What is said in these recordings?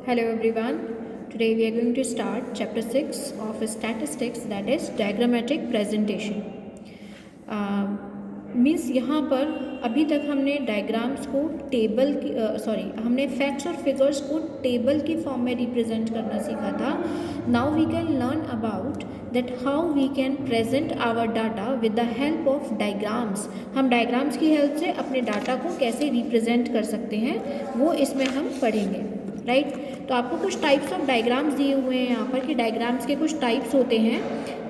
Hello everyone. Today we are going to start chapter 6 of statistics, that is diagrammatic presentation. Means यहाँ पर अभी तक हमने diagrams को टेबल की हमने फैक्ट्स और फिगर्स को टेबल की फॉर्म में रिप्रेजेंट करना सीखा था. Now we can learn about that how we can present our data with the help of diagrams. हम डायग्राम्स की हेल्प से अपने डाटा को कैसे रिप्रेजेंट कर सकते हैं वो इसमें हम पढ़ेंगे. राइट तो आपको कुछ टाइप्स ऑफ डायग्राम्स दिए हुए हैं यहाँ पर कि डायग्राम्स के कुछ टाइप्स होते हैं.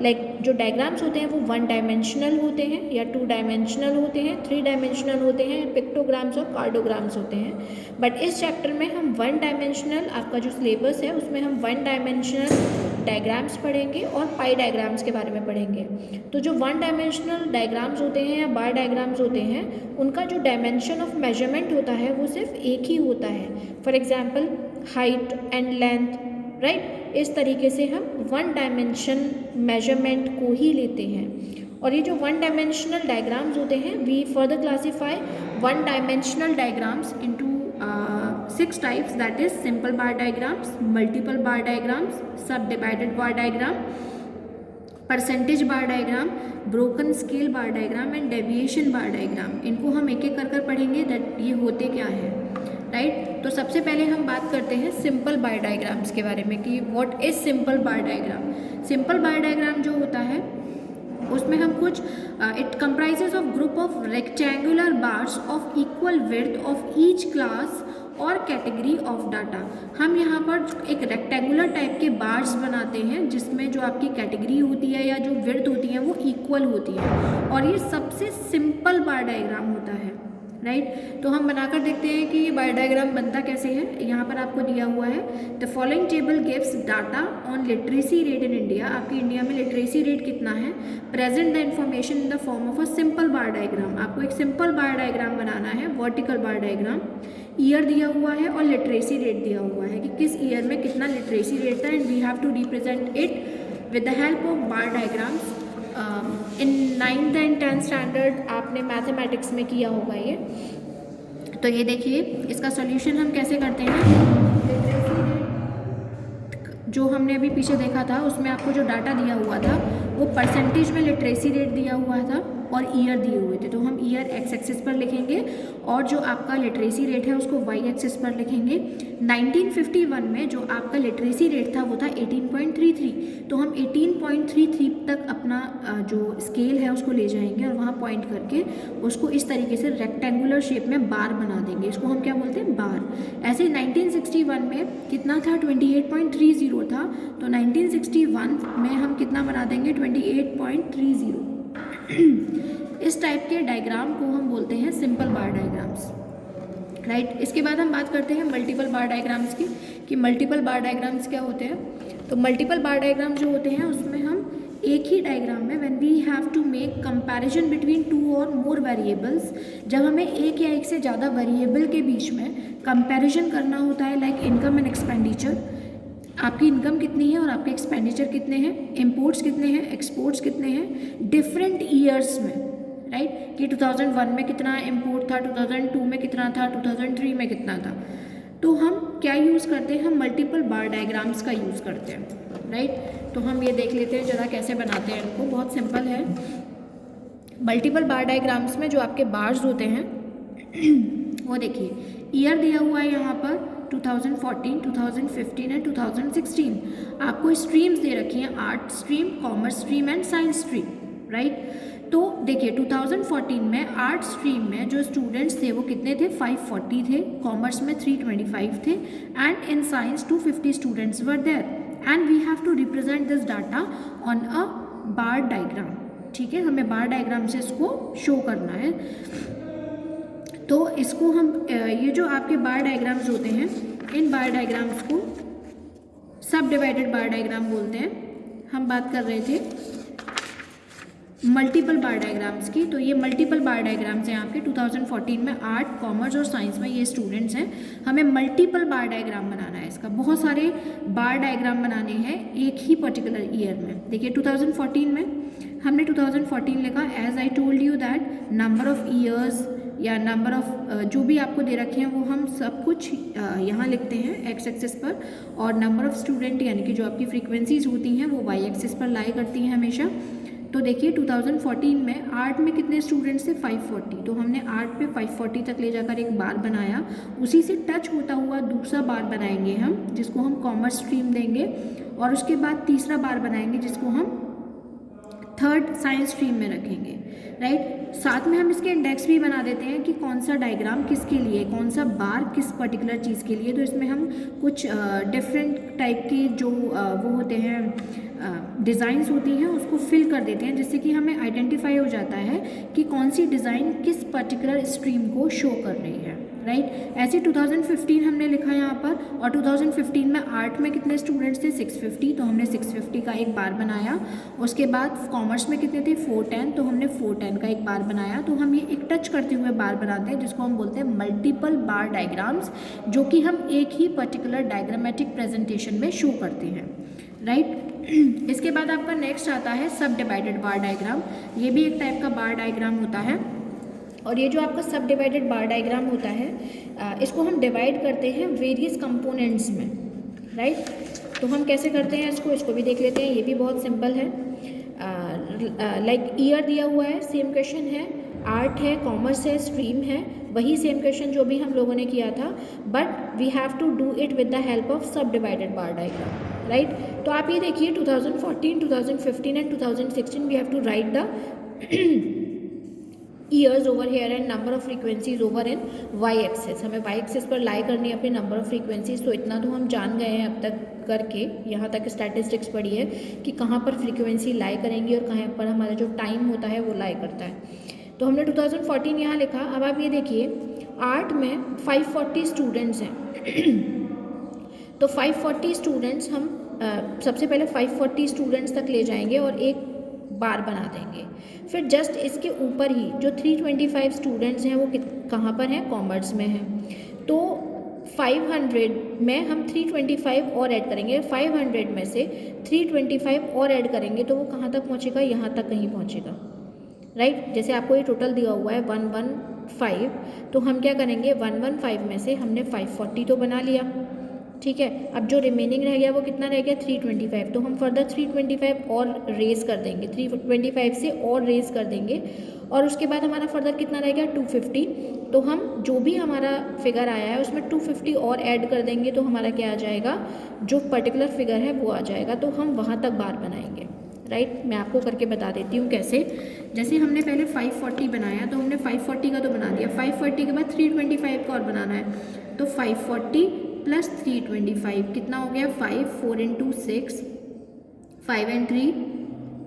लाइक जो डायग्राम्स होते हैं वो 1 डायमेंशनल होते हैं या 2 डायमेंशनल होते हैं, 3 डायमेंशनल होते हैं, पिक्टोग्राम्स और कार्डोग्राम्स होते हैं. बट इस चैप्टर में हम 1 डायमेंशनल, आपका जो सिलेबस है उसमें हम 1 डायमेंशनल डायग्राम्स पढ़ेंगे और पाई डायग्राम्स के बारे में पढ़ेंगे. तो जो 1 डायमेंशनल डायग्राम्स होते हैं या बार डायग्राम्स होते हैं उनका जो डायमेंशन ऑफ मेजरमेंट होता है वो सिर्फ एक ही होता है. For example height and length. Right इस तरीके से हम 1 डायमेंशन मेजरमेंट को ही लेते हैं. और ये जो 1 डायमेंशनल डायग्राम्स होते हैं we further classify 1 dimensional diagrams into 6 types, that is simple bar diagrams, multiple bar diagrams, sub divided bar diagram, percentage bar diagram, broken scale bar diagram and deviation bar diagram. इनको हम एक एक कर पढ़ेंगे that ये होते क्या है. राइट तो सबसे पहले हम बात करते हैं सिंपल बार डायग्राम्स के बारे में कि what is simple bar diagram. Simple bar diagram जो होता है उसमें हम कुछ it comprises of group of rectangular bars of equal width of each class और कैटेगरी ऑफ डाटा. हम यहाँ पर एक रेक्टेंगुलर टाइप के बार्स बनाते हैं जिसमें जो आपकी कैटेगरी होती है या जो विड्थ होती है वो इक्वल होती है और ये सबसे सिंपल बार डायग्राम होता है. राइट तो हम बनाकर देखते हैं कि ये बार डायग्राम बनता कैसे है. यहाँ पर आपको दिया हुआ है the following table gives data on literacy rate in India. आपकी इंडिया में लिटरेसी रेट कितना है. Present the information in the form of a simple bar diagram. आपको एक सिंपल बार डायग्राम बनाना है, वर्टिकल बार डायग्राम. ईयर दिया हुआ है और लिटरेसी रेट दिया हुआ है कि किस ईयर में कितना लिटरेसी रेट था and we have to represent it with the help of bar diagrams. In 9th and 10th standard आपने मैथमेटिक्स में किया होगा ये. तो ये देखिए इसका सॉल्यूशन हम कैसे करते हैं. लिटरेसी रेट जो हमने अभी पीछे देखा था उसमें आपको जो डाटा दिया हुआ था वो परसेंटेज में लिटरेसी रेट दिया हुआ था और ईयर दिए हुए थे. तो हम ईयर एक्स एक्सिस पर लिखेंगे और जो आपका लिटरेसी रेट है उसको वाई एक्सिस पर लिखेंगे. 1951 में जो आपका लिटरेसी रेट था वो था 18.33. तो हम 18.33 तक अपना जो स्केल है उसको ले जाएंगे और वहाँ पॉइंट करके उसको इस तरीके से रेक्टेंगुलर शेप में बार बना देंगे. इसको हम क्या बोलते हैं, बार. ऐसे 1961 में कितना था, 28.30 था. तो 1961 में हम कितना बना देंगे, 28.30. इस टाइप के डायग्राम को हम बोलते हैं सिंपल बार डायग्राम्स. राइट इसके बाद हम बात करते हैं मल्टीपल बार डायग्राम्स की कि मल्टीपल बार डायग्राम्स क्या होते हैं. तो मल्टीपल बार डायग्राम जो होते हैं उसमें हम एक ही डायग्राम में when we have to make comparison between 2 और मोर वेरिएबल्स, जब हमें एक या एक से ज़्यादा वेरिएबल के बीच में कंपैरिजन करना होता है, लाइक इनकम एंड एक्सपेंडिचर. आपकी इनकम कितनी है और आपके एक्सपेंडिचर कितने हैं, इम्पोर्ट्स कितने हैं, एक्सपोर्ट्स कितने हैं डिफरेंट ईयर्स में. राइट कि 2001 में कितना इम्पोर्ट था, 2002 में कितना था, 2003 में कितना था. तो हम क्या यूज़ करते हैं, हम मल्टीपल बार डायग्राम्स का यूज़ करते हैं. राइट तो हम ये देख लेते हैं ज़रा कैसे बनाते हैं इनको. बहुत सिंपल है. मल्टीपल बार डायग्राम्स में जो आपके बार्स होते हैं वो देखिए ईयर दिया हुआ है यहाँ पर 2014, 2015 एंड 2016. आपको स्ट्रीम्स दे रखी हैं, art stream, commerce stream and science stream. Right तो देखिए 2014 में आर्ट स्ट्रीम में जो स्टूडेंट्स थे वो कितने थे, 540 थे. कॉमर्स में 325 थे and in science 250 students were there and we have to represent this data on a bar diagram. ठीक है, हमें बार डायग्राम से इसको शो करना है. तो इसको हम ये जो आपके बार डायग्राम्स होते हैं इन बार डायग्राम्स को सब डिवाइडेड बार डायग्राम बोलते हैं. हम बात कर रहे थे मल्टीपल बार डायग्राम्स की. तो ये मल्टीपल बार डायग्राम्स हैं आपके 2014 में आर्ट, कॉमर्स और साइंस में ये स्टूडेंट्स हैं. हमें मल्टीपल बार डायग्राम बनाना है. इसका बहुत सारे बार डायग्राम बनाने हैं एक ही पर्टिकुलर ईयर में. देखिए 2014 में हमने 2014 लिखा. As I told you that number of years या नंबर ऑफ जो भी आपको दे रखे हैं वो हम सब कुछ यहाँ लिखते हैं एक्स एक्सिस पर, और नंबर ऑफ स्टूडेंट यानी कि जो आपकी फ्रीक्वेंसीज होती हैं वो वाई एक्सिस पर लाई करती हैं हमेशा। तो देखिए 2014 में आर्ट में कितने स्टूडेंट्स थे 540, तो हमने आर्ट पे 540 तक ले जाकर एक बार बनाया। उसी से टच होता हुआ दूसरा बार बनाएंगे हम, जिसको हम कॉमर्स स्ट्रीम देंगे, और उसके बाद तीसरा बार बनाएंगे जिसको हम थर्ड साइंस स्ट्रीम में रखेंगे, राइट। साथ में हम इसके इंडेक्स भी बना देते हैं कि कौन सा डायग्राम किसके लिए, कौन सा बार किस पर्टिकुलर चीज़ के लिए। तो इसमें हम कुछ डिफरेंट टाइप की जो वो होते हैं डिज़ाइंस होती हैं उसको फिल कर देते हैं, जिससे कि हमें आइडेंटिफाई हो जाता है कि कौन सी डिज़ाइन किस पर्टिकुलर स्ट्रीम को शो कर रही है, राइट। ऐसे 2015 हमने लिखा यहाँ पर, और 2015 में आर्ट में कितने स्टूडेंट्स थे 650, तो हमने 650 का एक बार बनाया। उसके बाद कॉमर्स में कितने थे 410, तो हमने 410 का एक बार बनाया। तो हम ये एक टच करते हुए बार बनाते हैं जिसको हम बोलते हैं मल्टीपल बार डायग्राम्स, जो कि हम एक ही पर्टिकुलर डायग्रामेटिक प्रेजेंटेशन में शो करते हैं, राइट। इसके बाद आपका नेक्स्ट आता है सब डिवाइडेड बार डायग्राम। ये भी एक टाइप का बार डायग्राम होता है, और ये जो आपका सब डिवाइडेड बार डायग्राम होता है इसको हम डिवाइड करते हैं वेरियस कंपोनेंट्स में, राइट। तो हम कैसे करते हैं इसको भी देख लेते हैं। ये भी बहुत सिंपल है। लाइक ईयर दिया हुआ है, सेम क्वेश्चन है, आर्ट है, कॉमर्स है, स्ट्रीम है, वही सेम क्वेश्चन जो भी हम लोगों ने किया था, but we have to do it with the help of sub divided bar diagram, right. तो आप ये देखिए 2014, 2015 and 2016 we have to write the years over here and number of frequencies over in Y axis. हमें Y axis पर लाई करनी है अपनी नंबर ऑफ फ्रीक्वेंसीज। तो इतना तो हम जान गए हैं अब तक करके, यहाँ तक स्टैटिस्टिक्स पढ़ी है कि कहाँ पर फ्रीक्वेंसी लाई करेंगी और कहाँ पर हमारा जो टाइम होता है वो लाई करता है। तो हमने 2014 यहाँ लिखा। अब आप ये देखिए आर्ट में 540 स्टूडेंट्स हैं तो 540 स्टूडेंट्स हम सबसे पहले 540 स्टूडेंट्स तक ले जाएंगे और एक बार बना देंगे। फिर जस्ट इसके ऊपर ही जो 325 स्टूडेंट्स हैं वो कहाँ पर हैं, कॉमर्स में हैं। तो 500 में हम 325 और ऐड करेंगे, 500 में से 325 और ऐड करेंगे तो वो कहाँ तक पहुँचेगा, यहाँ तक कहीं पहुँचेगा, राइट। जैसे आपको ये टोटल दिया हुआ है 115, तो हम क्या करेंगे 115 में से हमने 540 तो बना लिया, ठीक है। अब जो रिमेनिंग रह गया वो कितना रह गया 325, तो हम फर्दर 325 और रेज कर देंगे, 325 से और रेज कर देंगे, और उसके बाद हमारा फर्दर कितना रह गया 250। तो हम जो भी हमारा फिगर आया है उसमें 250 और ऐड कर देंगे तो हमारा क्या आ जाएगा, जो पर्टिकुलर फिगर है वो आ जाएगा। तो हम वहाँ तक बार बनाएंगे, राइट। मैं आपको करके बता देती हूँ कैसे। जैसे हमने पहले 540 बनाया तो हमने 540 का तो बना दिया, 540 के बाद 325 का और बनाना है, तो 540 प्लस 325 कितना हो गया 5, 4 इंटू 6, 5 एंड 3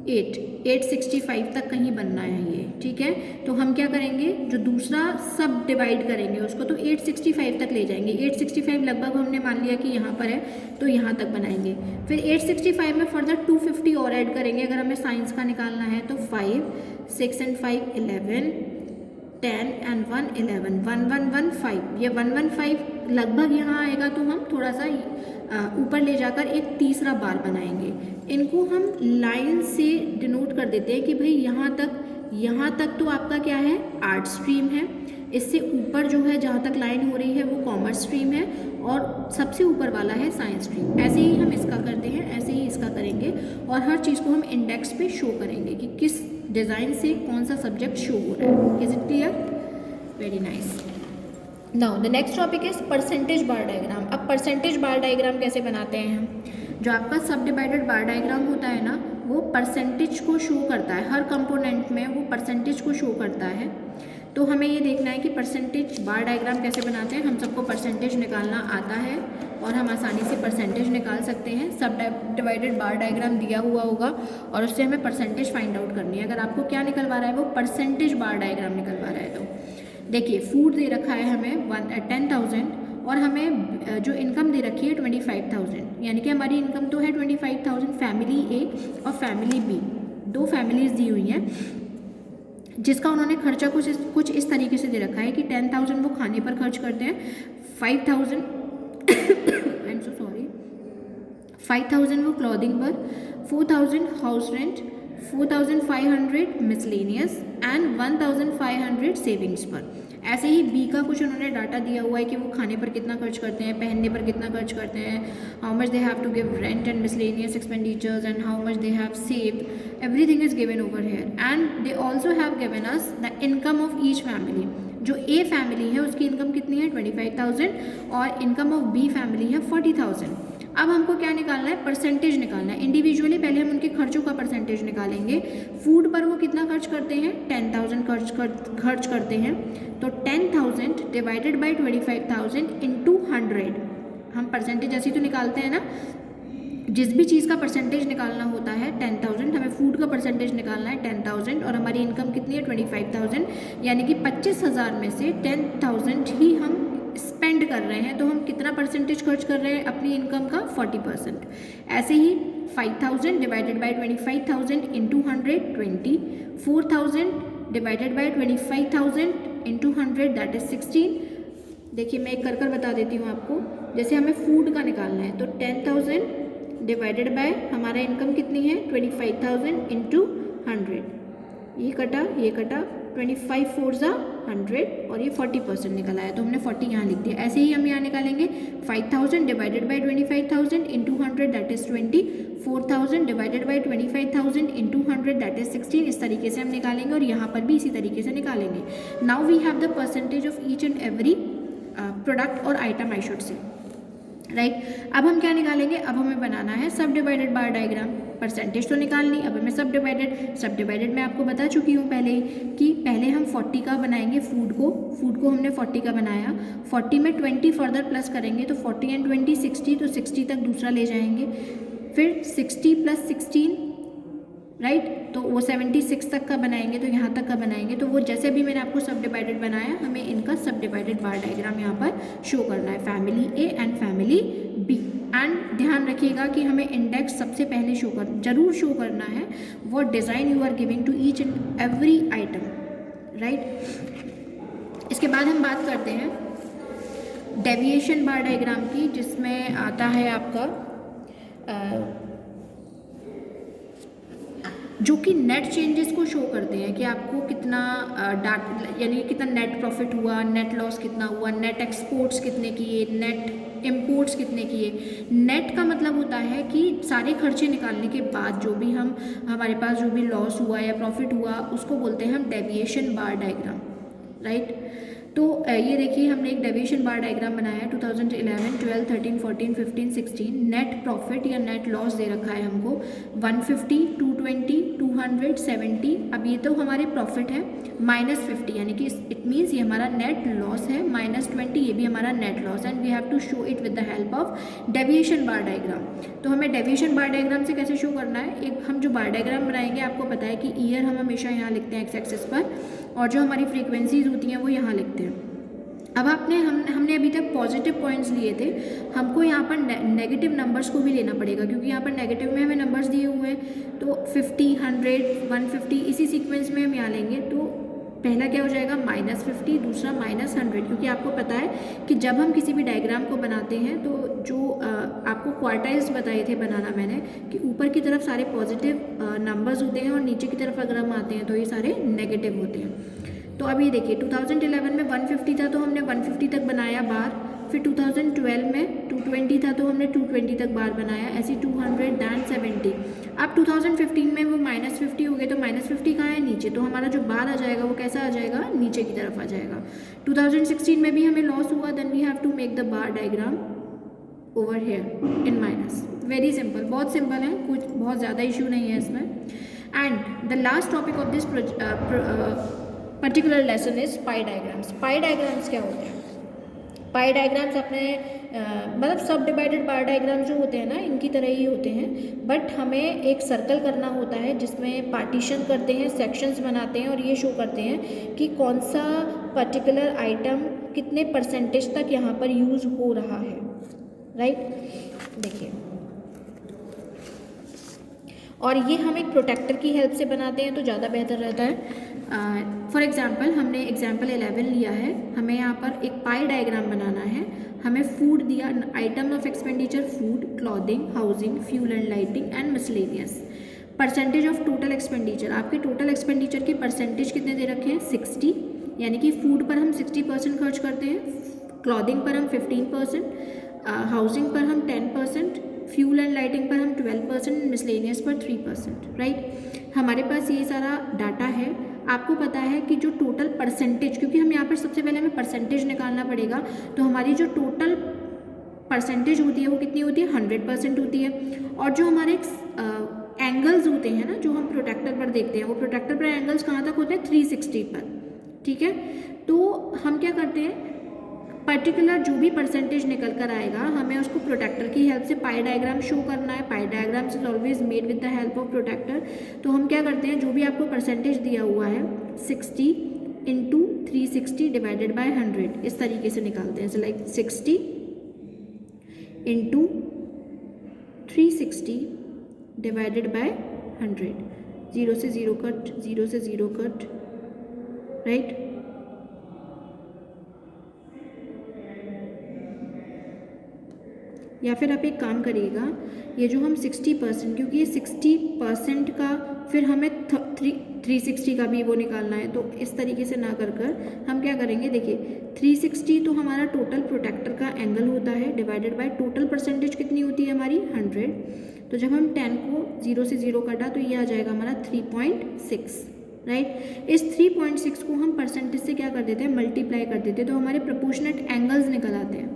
8, 865 तक कहीं बनना है ये, ठीक है। तो हम क्या करेंगे, जो दूसरा सब डिवाइड करेंगे उसको तो 865 तक ले जाएंगे। 865 लगभग हमने मान लिया कि यहाँ पर है तो यहाँ तक बनाएंगे। फिर 865 में फर्दर 250 और ऐड करेंगे अगर हमें साइंस का निकालना है, तो 5, 6 एंड 5 11, 10 एंड 1 11, 1115। ये 115 लगभग यहाँ आएगा तो हम थोड़ा सा ऊपर ले जाकर एक तीसरा बार बनाएंगे। इनको हम लाइन से डिनोट कर देते हैं कि भाई यहाँ तक तो आपका क्या है, आर्ट स्ट्रीम है। इससे ऊपर जो है जहाँ तक लाइन हो रही है वो कॉमर्स स्ट्रीम है, और सबसे ऊपर वाला है साइंस स्ट्रीम। ऐसे ही हम इसका करते हैं, ऐसे ही इसका करेंगे, और हर चीज़ को हम इंडेक्स पे शो करेंगे कि किस डिज़ाइन से कौन सा सब्जेक्ट शो हो रहा है। Is it clear? Very nice. Now the next topic is percentage bar diagram. अब परसेंटेज बार डायग्राम कैसे बनाते हैं हम, जो आपका सब डिवाइडेड बार डायग्राम होता है ना, वो परसेंटेज को शो करता है, हर कंपोनेंट में वो परसेंटेज को शो करता है। तो हमें ये देखना है कि परसेंटेज बार डायग्राम कैसे बनाते हैं। हम सबको परसेंटेज निकालना आता है और हम आसानी से परसेंटेज निकाल सकते हैं। सब डिवाइडेड बार डायग्राम दिया हुआ होगा और उससे हमें परसेंटेज फाइंड आउट करनी है। अगर आपको क्या निकलवा रहा है, वो परसेंटेज बार डायग्राम निकलवा रहा है। तो देखिए फूड दे रखा है हमें 10,000 और हमें जो इनकम दे रखी है 25,000, यानी कि हमारी इनकम तो है 25,000। फैमिली ए और फैमिली बी, दो फैमिलीज दी हुई हैं, जिसका उन्होंने खर्चा कुछ इस तरीके से दे रखा है कि 10,000 वो खाने पर खर्च करते हैं, 5,000 आई एम सो सॉरी 5,000 वो क्लॉथिंग पर, 4,000 house rent, 4,500 miscellaneous and 1,500 savings पर। ऐसे ही बी का कुछ उन्होंने डाटा दिया हुआ है कि वो खाने पर कितना खर्च करते हैं, पहनने पर कितना खर्च करते हैं, how much they have to give rent and miscellaneous expenditures and how much they have saved, everything is given over here. And they also have given us the income of each family. जो A family है उसकी income कितनी है 25,000 और income of B family है 40,000। अब हमको क्या निकालना है, परसेंटेज निकालना है। इंडिविजुअली पहले हम उनके खर्चों का परसेंटेज निकालेंगे। फूड पर वो कितना खर्च करते हैं, 10,000 खर्च करते हैं। तो 10,000 डिवाइडेड बाई 25,000 इंटू 100। हम परसेंटेज ऐसी तो निकालते हैं ना, जिस भी चीज़ का परसेंटेज निकालना होता है 10,000, हमें फूड का परसेंटेज निकालना है 10,000 और हमारी इनकम कितनी है 25,000, यानी कि 25,000 में से 10,000 ही हम स्पेंड कर रहे हैं। तो हम कितना परसेंटेज खर्च कर रहे हैं अपनी इनकम का, 40%। ऐसे ही 5,000 divided by 25,000 into 100 20, 4,000 divided by 25,000 into 100 that is 16। देखिए मैं एक कर बता देती हूँ आपको। जैसे हमें फूड का निकालना है तो 10,000 डिवाइडेड बाय हमारा इनकम कितनी है 25,000 इंटू 100, ये कटा 25 4 ज़ा 100 और ये 40% निकल आया, तो हमने 40 यहाँ लिख दिया। ऐसे ही हम यहाँ निकालेंगे 5,000 divided by 25,000 into 100 that is 20, 4,000 divided by 25,000 into 100 that is 16। इस तरीके से हम निकालेंगे और यहाँ पर भी इसी तरीके से निकालेंगे। Now we have the percentage of each and every product और item I should say, right. अब हम क्या निकालेंगे, अब हमें बनाना है सब डिवाइडेड बार डायग्राम। परसेंटेज तो निकालनी, अब हमें सब डिवाइडेड मैं आपको बता चुकी हूँ पहले ही कि पहले हम 40 का बनाएंगे फूड को हमने 40 का बनाया, 40 में 20 फर्दर प्लस करेंगे तो 40 एंड 20 60, तो 60 तक दूसरा ले जाएंगे, फिर 60 प्लस 16 राइट, तो वो 76 तक का बनाएंगे, तो यहाँ तक का बनाएंगे। तो वो जैसे भी मैंने आपको सब डिवाइडेड बनाया, हमें इनका सब डिवाइडेड बार डायग्राम यहाँ पर शो करना है, family A and family B. And ध्यान रखिएगा कि हमें इंडेक्स सबसे पहले जरूर शो करना है, what design you are giving to each and every item, right. इसके बाद हम बात करते हैं डेविएशन बार डायग्राम की, जिसमें आता है आपका जो कि नेट चेंजेस को शो करते हैं कि आपको कितना यानी कितना नेट प्रॉफिट हुआ, नेट लॉस कितना हुआ, नेट एक्सपोर्ट्स कितने किए, नेट इम्पोर्ट्स कितने किए। नेट का मतलब होता है कि सारे खर्चे निकालने के बाद जो भी हमारे पास जो भी लॉस हुआ या प्रॉफिट हुआ उसको बोलते हैं हम डेविएशन बार डायग्राम, राइट। तो ये देखिए हमने एक डेविएशन बार डायग्राम बनाया 2011, 12, 13, 14, 15, 16। नेट प्रॉफिट या नेट लॉस दे रखा है हमको 150, 220, 200, 70। अब ये तो हमारे प्रॉफिट है, -50 यानी कि इट मीन्स ये हमारा नेट लॉस है, -20 ये भी हमारा नेट लॉस है। And we have to show it with the help of deviation bar diagram. तो हमें डेविएशन बार डायग्राम से कैसे शो करना है, एक हम जो बार डायग्राम बनाएंगे आपको पता है कि ईयर हम हमेशा यहाँ लिखते हैं एक्स एक्सिस पर, और जो हमारी फ्रीक्वेंसीज होती हैं वो यहाँ लिखते हैं। अब हमने अभी तक पॉजिटिव पॉइंट्स लिए थे, हमको यहाँ पर नेगेटिव नंबर्स को भी लेना पड़ेगा, क्योंकि यहाँ पर नेगेटिव में हमें नंबर्स दिए हुए हैं। तो 50, 100, 150 इसी सीक्वेंस में हम यहाँ लेंगे। तो पहला क्या हो जाएगा -50, दूसरा -100, क्योंकि आपको पता है कि जब हम किसी भी डायग्राम को बनाते हैं तो जो आपको क्वार्टाइल्स बताए थे बनाना मैंने, कि ऊपर की तरफ सारे पॉजिटिव नंबर्स होते हैं और नीचे की तरफ अगर हम आते हैं तो ये सारे नेगेटिव होते हैं। तो अब ये देखिए 2011 में 150 था तो हमने 150 तक बनाया बार, फिर 2012 में 220 था तो हमने 220 तक बार बनाया, ऐसे 200, then 70। अब 2015 में वो -50 हो गए, तो -50 कहाँ है, नीचे, तो हमारा जो बार आ जाएगा वो कैसा आ जाएगा, नीचे की तरफ आ जाएगा। 2016 में भी हमें लॉस हुआ, then we have to make the bar diagram over here in minus. Very simple, बहुत सिंपल है, कुछ बहुत ज़्यादा इशू नहीं है इसमें। And the last topic of this particular lesson is pie diagrams. Pie diagrams क्या होते हैं, पाई डायग्राम्स अपने मतलब सब डिवाइडेड बार डायग्राम जो होते हैं ना, इनकी तरह ही होते हैं, बट हमें एक सर्कल करना होता है जिसमें पार्टीशन करते हैं, सेक्शंस बनाते हैं और ये शो करते हैं कि कौन सा पर्टिकुलर आइटम कितने परसेंटेज तक यहाँ पर यूज़ हो रहा है, राइट। देखिए, और ये हम एक प्रोटेक्टर की हेल्प से बनाते हैं तो ज़्यादा बेहतर रहता है। फॉर एग्जांपल हमने एग्जांपल 11 लिया है, हमें यहाँ पर एक पाई डायग्राम बनाना है। हमें फूड दिया, item of expenditure food, clothing, housing, fuel and lighting and miscellaneous. Percentage of total expenditure, आपके टोटल एक्सपेंडिचर के परसेंटेज कितने दे रखे हैं 60, यानी कि फूड पर हम 60% खर्च करते हैं, क्लॉथिंग पर हम 15%, हाउसिंग पर हम 10%, फ्यूल एंड लाइटिंग पर हम 12%, मिसलेनियस पर 3%, राइट। हमारे पास ये सारा डाटा है। आपको पता है कि जो टोटल परसेंटेज, क्योंकि हम यहाँ पर सबसे पहले हमें परसेंटेज निकालना पड़ेगा, तो हमारी जो टोटल परसेंटेज होती है वो कितनी होती है, 100% होती है। और जो हमारे एंगल्स होते हैं ना, जो हम प्रोटेक्टर पर देखते हैं, वो प्रोटेक्टर पर एंगल्स कहाँ तक होते हैं, 360 पर, ठीक है। तो हम क्या करते हैं, पर्टिकुलर जो भी परसेंटेज निकल कर आएगा, हमें उसको प्रोटेक्टर की हेल्प से पाई डायग्राम शो करना है। Pie diagrams is always made with the help of protractor. तो हम क्या करते हैं, जो भी आपको परसेंटेज दिया हुआ है 60 इंटू 360 डिवाइडेड बाय 100, इस तरीके से निकालते हैं। लाइक 60 इंटू 360 डिवाइडेड बाय 100, 0 से 0 कट, 0 से 0 कट, राइट। या फिर आप एक काम करिएगा, ये जो हम 60%, क्योंकि ये 60% का फिर हमें 360 का भी वो निकालना है, तो इस तरीके से ना कर हम क्या करेंगे, देखिए 360 तो हमारा टोटल प्रोटेक्टर का एंगल होता है, डिवाइडेड बाय टोटल परसेंटेज कितनी होती है हमारी 100। तो जब हम 10 को 0 से 0 काटा तो ये आ जाएगा हमारा 3.6, राइट। इस 3.6 को हम परसेंटेज से क्या कर देते हैं, मल्टीप्लाई कर देते हैं, तो हमारे प्रोपोर्शनेट एंगल्स निकल आते हैं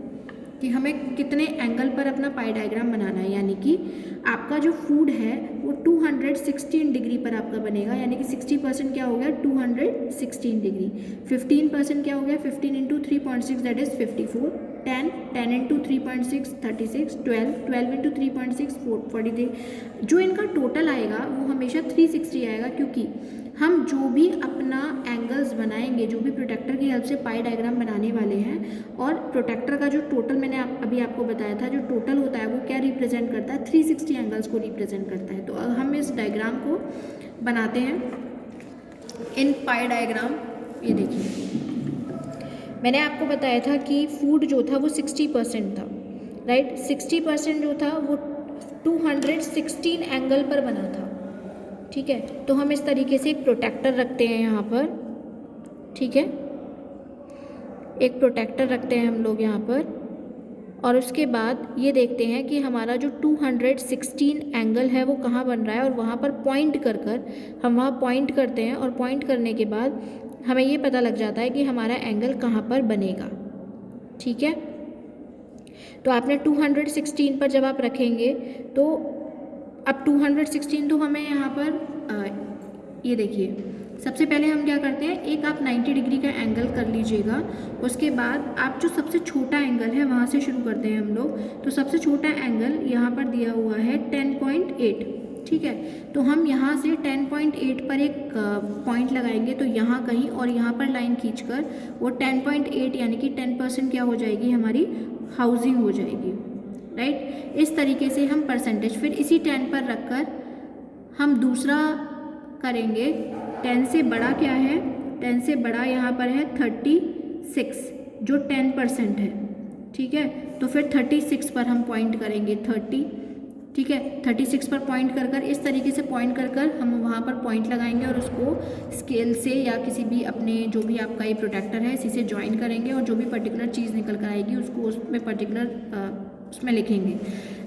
कि हमें कितने एंगल पर अपना पाई डायग्राम बनाना है। यानी कि आपका जो फूड है वो 216 डिग्री पर आपका बनेगा, यानी कि 60% क्या हो गया, 216 डिग्री। 15% क्या हो गया, 15 into 3.6 that is 54, 10 into 3.6 36, 12 into 3.6 43। जो इनका टोटल आएगा वो हमेशा 360 आएगा, क्योंकि हम जो भी अपना एंगल्स बनाएंगे, जो भी प्रोटेक्टर की हेल्प से पाई डायग्राम बनाने वाले हैं, और प्रोटेक्टर का जो टोटल मैंने अभी आपको बताया था, जो टोटल होता है वो क्या रिप्रेजेंट करता है, 360 एंगल्स को रिप्रेजेंट करता है। तो हम इस डायग्राम को बनाते हैं इन पाई डायग्राम। ये देखिए, मैंने आपको बताया था कि फूड जो था वो 60% था, राइट। 60% जो था वो 216 एंगल पर बना था, ठीक है। तो हम इस तरीके से एक प्रोटेक्टर रखते हैं यहाँ पर, ठीक है, एक प्रोटेक्टर रखते हैं हम लोग यहाँ पर। और उसके बाद ये देखते हैं कि हमारा जो 216 एंगल है वो कहाँ बन रहा है, और वहाँ पर पॉइंट कर हम वहाँ पॉइंट करते हैं, और पॉइंट करने के बाद हमें ये पता लग जाता है कि हमारा एंगल कहाँ पर बनेगा, ठीक है। तो आपने 216 पर जब आप रखेंगे तो अब 216 तो हमें यहाँ पर ये देखिए, सबसे पहले हम क्या करते हैं, एक आप 90 डिग्री का एंगल कर लीजिएगा। उसके बाद आप जो सबसे छोटा एंगल है वहाँ से शुरू करते हैं हम लोग। तो सबसे छोटा एंगल यहाँ पर दिया हुआ है 10.8, ठीक है। तो हम यहाँ से 10.8 पर एक पॉइंट लगाएंगे, तो यहाँ कहीं, और यहाँ पर लाइन खींचकर वो 10.8 यानी कि 10% क्या हो जाएगी, हमारी हाउसिंग हो जाएगी, राइट। इस तरीके से हम परसेंटेज फिर इसी 10 पर रखकर हम दूसरा करेंगे। 10 से बड़ा क्या है, 10 से बड़ा यहाँ पर है 36, जो 10% है, ठीक है। तो फिर 36 पर हम पॉइंट करेंगे, 30, ठीक है। 36 पर पॉइंट कर इस तरीके से पॉइंट कर हम वहाँ पर पॉइंट लगाएंगे, और उसको स्केल से या किसी भी अपने जो भी आपका ये प्रोटेक्टर है इसी से ज्वाइन करेंगे, और जो भी पर्टिकुलर चीज़ निकल कर आएगी उसको उसमें पर्टिकुलर उसमें लिखेंगे।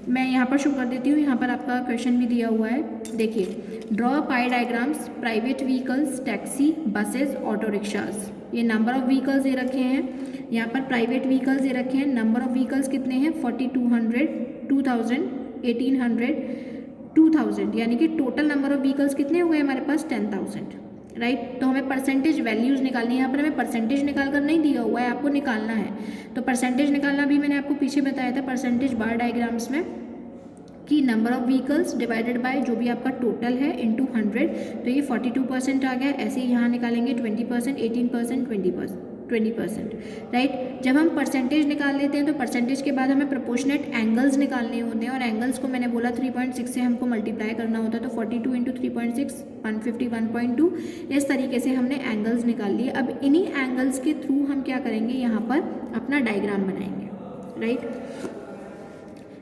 मैं यहाँ पर शो कर देती हूँ, यहाँ पर आपका क्वेश्चन भी दिया हुआ है। देखिए, draw pie diagrams private vehicles, taxi, buses, auto rickshaws. ये नंबर ऑफ व्हीकल्स ये रखे हैं, यहाँ पर प्राइवेट व्हीकल्स ये रखे हैं। नंबर ऑफ व्हीकल्स कितने हैं, 4200, 2000, 1800, 2000, यानी कि टोटल नंबर ऑफ व्हीकल्स कितने हो गए हमारे पास, 10,000, राइट। तो हमें परसेंटेज वैल्यूज़ निकालनी है। यहाँ पर हमें परसेंटेज निकाल कर नहीं दिया हुआ है, आपको निकालना है। तो परसेंटेज निकालना भी मैंने आपको पीछे बताया था परसेंटेज बार डायग्राम्स में, कि number of vehicles divided by जो भी आपका टोटल है इंटू 100। तो ये 42% आ गया। ऐसे ही यहाँ निकालेंगे 20%, 18%, 20%, राइट। जब हम परसेंटेज निकाल लेते हैं तो परसेंटेज के बाद हमें प्रोपोर्शनेट एंगल्स निकालने होते हैं, और एंगल्स को मैंने बोला 3.6 से हमको मल्टीप्लाई करना होता है। तो 42 इंटू 3.6 151.2। इस तरीके से हमने एंगल्स निकाल लिए। अब इन्हीं एंगल्स के थ्रू हम क्या करेंगे, यहाँ पर अपना डायग्राम बनाएंगे, राइट।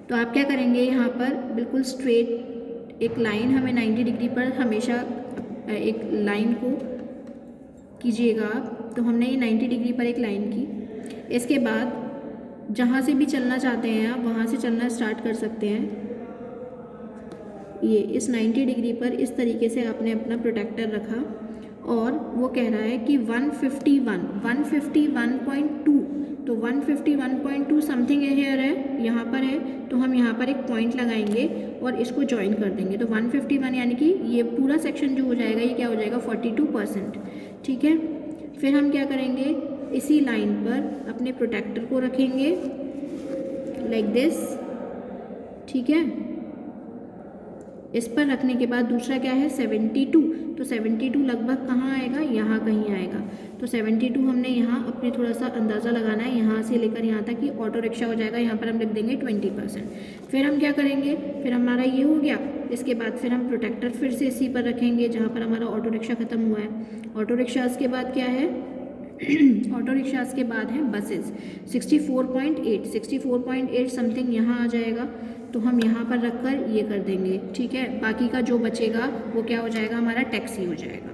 तो आप क्या करेंगे, यहाँ पर बिल्कुल स्ट्रेट एक लाइन, हमें 90 डिग्री पर हमेशा एक लाइन को कीजिएगा आप, तो हमने ये 90 डिग्री पर एक लाइन की। इसके बाद जहाँ से भी चलना चाहते हैं आप वहाँ से चलना स्टार्ट कर सकते हैं। ये इस 90 डिग्री पर इस तरीके से आपने अपना प्रोटेक्टर रखा और वो कह रहा है कि 151.2, तो 151.2 समथिंग हेयर है, यहाँ पर है, तो हम यहाँ पर एक पॉइंट लगाएंगे और इसको ज्वाइन कर देंगे। तो 151 यानी कि ये पूरा सेक्शन जो हो जाएगा ये क्या हो जाएगा 42%। ठीक है, फिर हम क्या करेंगे, इसी लाइन पर अपने प्रोटेक्टर को रखेंगे लाइक दिस। ठीक है, इस पर रखने के बाद दूसरा क्या है 72, तो 72 लगभग कहाँ आएगा, यहाँ कहीं आएगा। तो 72 हमने यहाँ अपने थोड़ा सा अंदाज़ा लगाना है, यहाँ से लेकर यहाँ तक कि ऑटो रिक्शा हो जाएगा, यहाँ पर हम लिख देंगे 20%। फिर हम क्या करेंगे, फिर हमारा ये हो गया। इसके बाद फिर हम प्रोटेक्टर फिर से इसी पर रखेंगे जहाँ पर हमारा ऑटो रिक्शा ख़त्म हुआ है। ऑटो रिक्शाज़ के बाद क्या है ऑटो रिक्शाज़ के बाद है बसेस। 64.8 समथिंग यहाँ आ जाएगा, तो हम यहाँ पर रखकर ये कर देंगे। ठीक है, बाकी का जो बचेगा वो क्या हो जाएगा, हमारा टैक्सी हो जाएगा।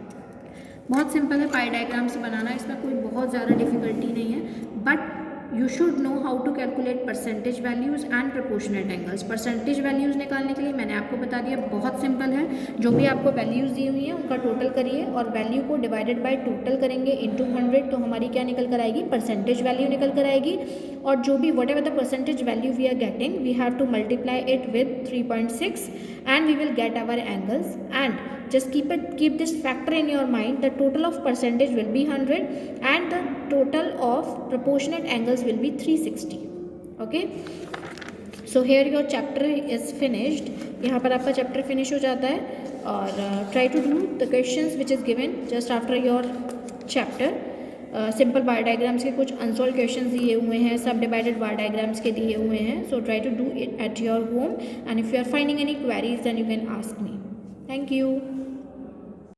बहुत सिंपल है पाई डायग्राम्स बनाना, इसमें कोई बहुत ज़्यादा डिफिकल्टी नहीं है, but you should know how to calculate percentage values and proportionate angles. Percentage values निकालने के लिए मैंने आपको बता दिया, बहुत सिंपल है। जो भी आपको वैल्यूज़ दी हुई हैं उनका टोटल करिए और वैल्यू को डिवाइडेड बाय टोटल करेंगे इनटू 100, तो हमारी क्या निकल कर आएगी, परसेंटेज वैल्यू निकल कर आएगी। और जो भी whatever the percentage value we are getting, we have to multiply it with 3.6 and we will get our angles, and just keep this factor in your mind, the total of percentage will be 100 and the total of proportionate angles will be 360. okay, so here your chapter is finished. यहाँ पर आपका chapter finish हो जाता है और try to do the questions which is given just after your chapter. Simple bar diagrams के कुछ unsolved questions दिए हुए हैं, सब डिवाइडेड बार डायग्राम्स के दिए हुए हैं। So try to do it at your home and if you are finding any queries then you can ask me. Thank you.